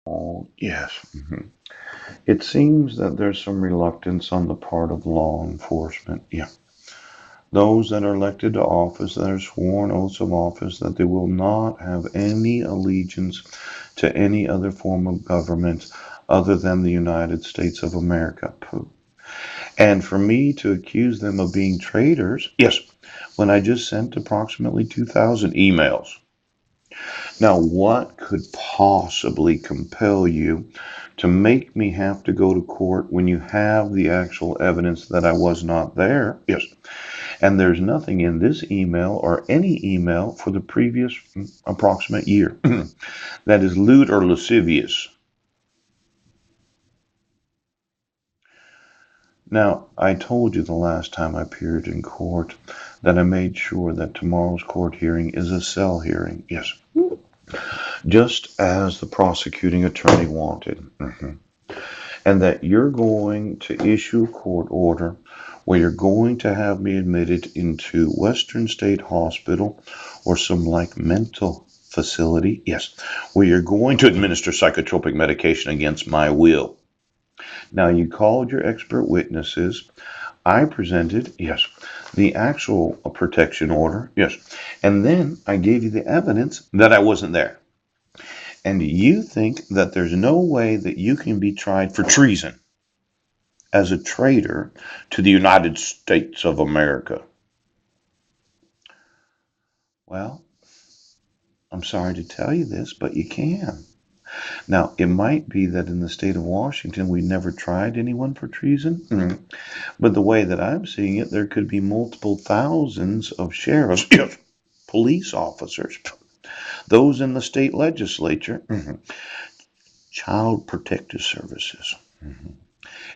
Oh, yes. It seems that there's some reluctance on the part of law enforcement. Yeah. Those that are elected to office, that are sworn oaths of office, that they will not have any allegiance to any other form of government other than the United States of America. And for me to accuse them of being traitors, yes, when I just sent approximately 2,000 emails. Now, what could possibly compel you to make me have to go to court when you have the actual evidence that I was not there? Yes. And there's nothing in this email or any email for the previous approximate year that is lewd or lascivious. Now, I told you the last time I appeared in court that I made sure that tomorrow's court hearing is a cell hearing. Yes. Just as the prosecuting attorney wanted. And that you're going to issue a court order where you're going to have me admitted into Western State Hospital or some like mental facility. Yes. Where you're going to administer psychotropic medication against my will. Now, you called your expert witnesses. I presented, yes, the actual protection order, yes. And then I gave you the evidence that I wasn't there. And you think that there's no way that you can be tried for treason as a traitor to the United States of America. Well, I'm sorry to tell you this, but you can. Now, it might be that in the state of Washington, we never tried anyone for treason. But the way that I'm seeing it, there could be multiple thousands of sheriffs, police officers, those in the state legislature, child protective services,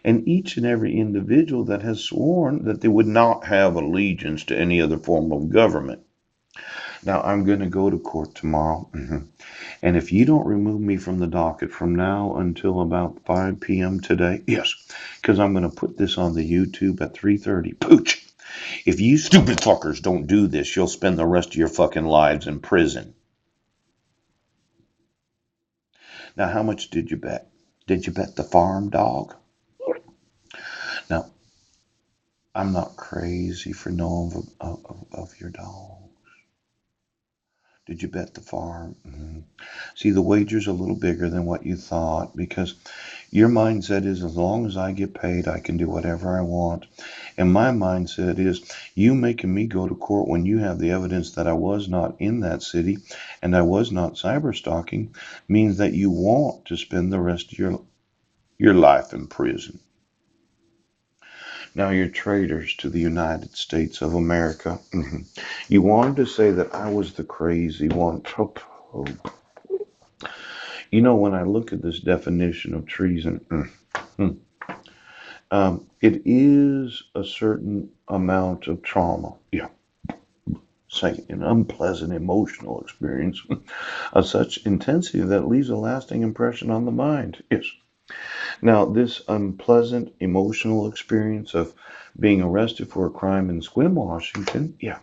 and each and every individual that has sworn that they would not have allegiance to any other form of government. Now, I'm going to go to court tomorrow, and if you don't remove me from the docket from now until about 5 p.m. today, yes, because I'm going to put this on the YouTube at 3:30. Pooch! If you stupid fuckers don't do this, you'll spend the rest of your fucking lives in prison. Now, how much did you bet? Did you bet the farm dog? Now, I'm not crazy for knowing of your dog. Did you bet the farm? See, the wager's a little bigger than what you thought because your mindset is as long as I get paid, I can do whatever I want. And my mindset is you making me go to court when you have the evidence that I was not in that city and I was not cyber stalking means that you want to spend the rest of your life in prison. Now you're traitors to the United States of America. You wanted to say that I was the crazy one. You know, when I look at this definition of treason, it is a certain amount of trauma. Yeah. Say an unpleasant emotional experience of such intensity that leaves a lasting impression on the mind. Yes. Now, this unpleasant emotional experience of being arrested for a crime in Sequim, Washington, yeah,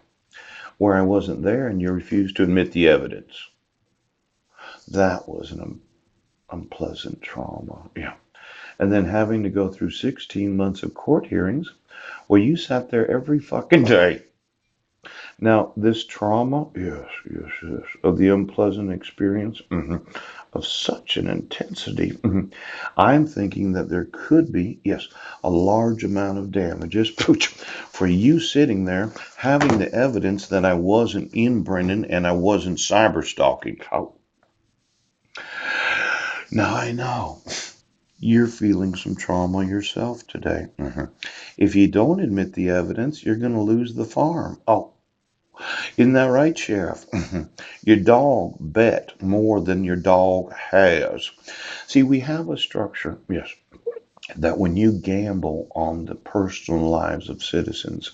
where I wasn't there and you refused to admit the evidence. That was an unpleasant trauma. Yeah. And then having to go through 16 months of court hearings where you sat there every fucking day. Now, this trauma, yes, of the unpleasant experience, of such an intensity, I'm thinking that there could be, yes, a large amount of damages for you sitting there having the evidence that I wasn't in Brennan and I wasn't cyber stalking. Oh. Now I know you're feeling some trauma yourself today. If you don't admit the evidence, you're going to lose the farm. Oh, isn't that right, Sheriff? Your dog bet more than your dog has. See, we have a structure, yes, that when you gamble on the personal lives of citizens,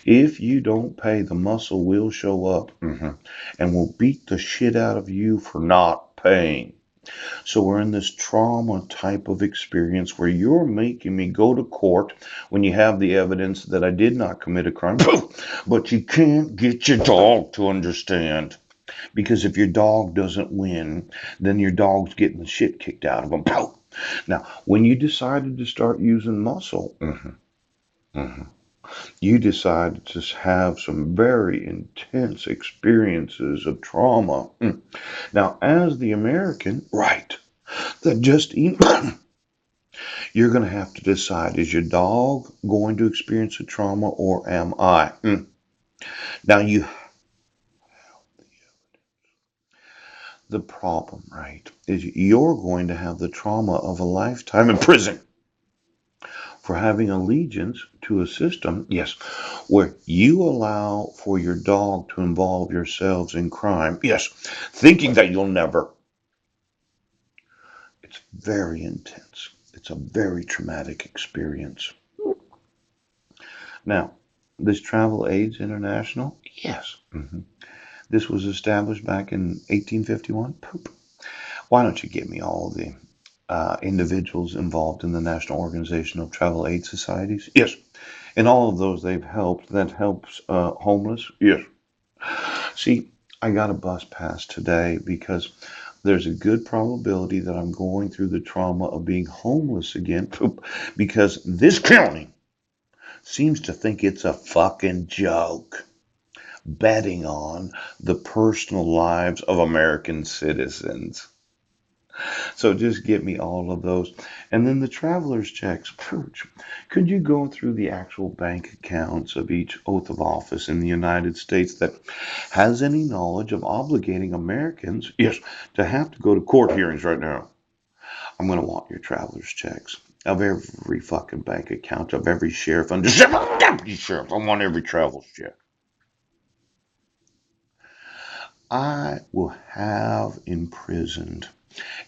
if you don't pay, the muscle will show up and will beat the shit out of you for not paying. So we're in this trauma type of experience where you're making me go to court when you have the evidence that I did not commit a crime, but you can't get your dog to understand. Because if your dog doesn't win, then your dog's getting the shit kicked out of him. Pow! Now, when you decided to start using muscle, you decided to have some very intense experiences of trauma. Now, as the American, right, that just you're going to have to decide, is your dog going to experience a trauma or am I? Now, the problem, right, is you're going to have the trauma of a lifetime in prison for having allegiance to a system, yes, where you allow for your dog to involve yourselves in crime, yes, thinking that you'll never. It's very intense. It's a very traumatic experience. Now, this Travel AIDS International, yes, this was established back in 1851. Poop. Why don't you give me all the individuals involved in the National Organization of Travel Aid Societies? Yes. And all of those they've helped. That helps homeless? Yes. See, I got a bus pass today because there's a good probability that I'm going through the trauma of being homeless again because this county seems to think it's a fucking joke betting on the personal lives of American citizens. So just get me all of those. And then the traveler's checks. Could you go through the actual bank accounts of each oath of office in the United States that has any knowledge of obligating Americans, yes, to have to go to court hearings right now? I'm going to want your traveler's checks of every fucking bank account of every sheriff under deputy sheriff. I want every traveler's check. I will have imprisoned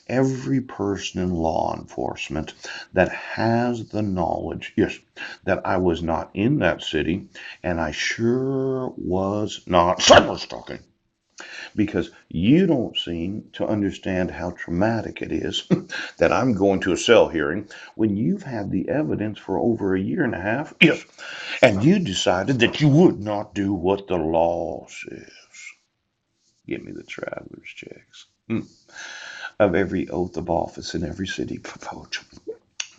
every person in law enforcement that has the knowledge, yes, that I was not in that city and I sure was not cyber stalking. Because you don't seem to understand how traumatic it is that I'm going to a cell hearing when you've had the evidence for over a year and a half, yes, and you decided that you would not do what the law says. Give me the traveler's checks. Of every oath of office in every city,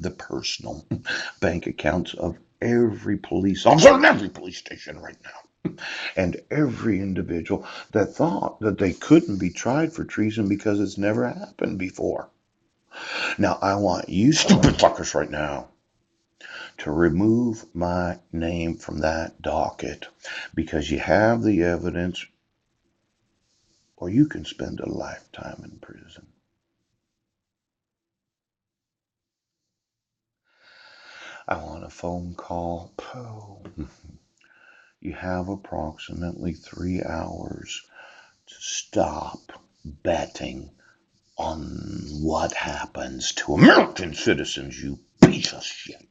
the personal bank accounts of every police officer in every police station right now, and every individual that thought that they couldn't be tried for treason because it's never happened before. Now, I want you stupid fuckers right now to remove my name from that docket because you have the evidence, or you can spend a lifetime in prison. I want a phone call. You have approximately 3 hours to stop betting on what happens to American citizens, you piece of shit.